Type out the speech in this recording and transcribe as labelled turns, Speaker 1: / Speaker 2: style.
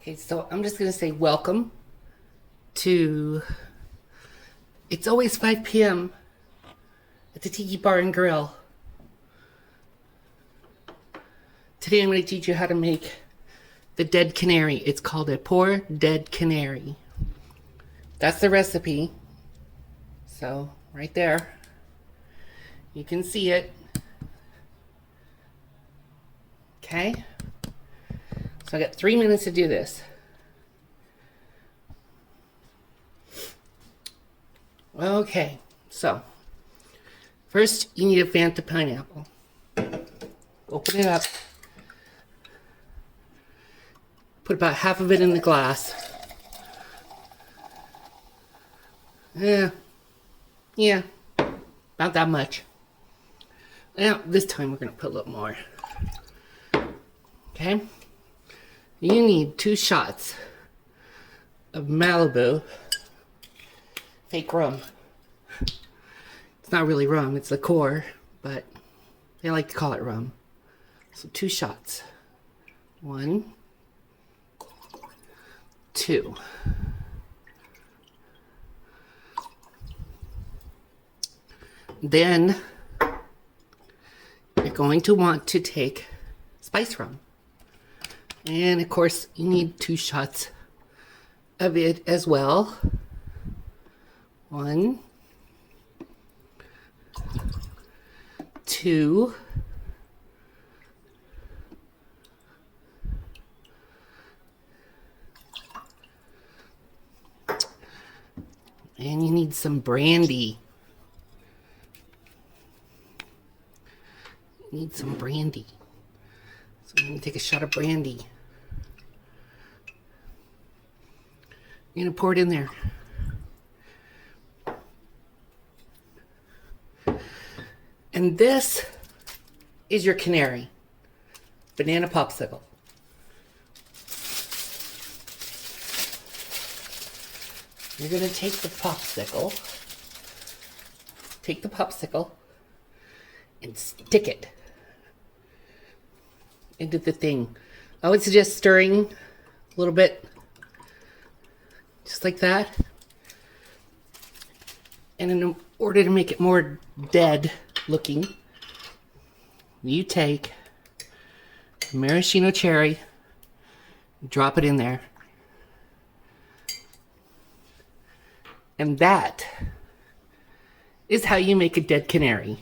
Speaker 1: Okay, so I'm just going to say welcome to It's Always 5 p.m. at the Tiki Bar and Grill. Today I'm going to teach you how to make the dead canary. It's called a Poor Dead Canary. That's the recipe. So, right there. You can see it. Okay? So I got 3 minutes to do this. Okay, so first you need a Fanta pineapple. Open it up. Put about half of it in the glass. Yeah, about that much. Now, this time we're going to put a little more. Okay? You need 2 shots of Malibu fake rum. It's not really rum, it's liqueur, but they like to call it rum. So 2 shots. 1, 2. Then you're going to want to take spice rum. And of course, you need 2 shots of it as well. 1, 2, and you need some brandy. You need some brandy. So I'm going to take a shot of brandy. You're going to pour it in there. And this is your canary. Banana popsicle. You're going to take the popsicle and stick it into the thing. I would suggest stirring a little bit, just like that. And in order to make it more dead looking, you take a maraschino cherry, drop it in there, and that is how you make a dead canary.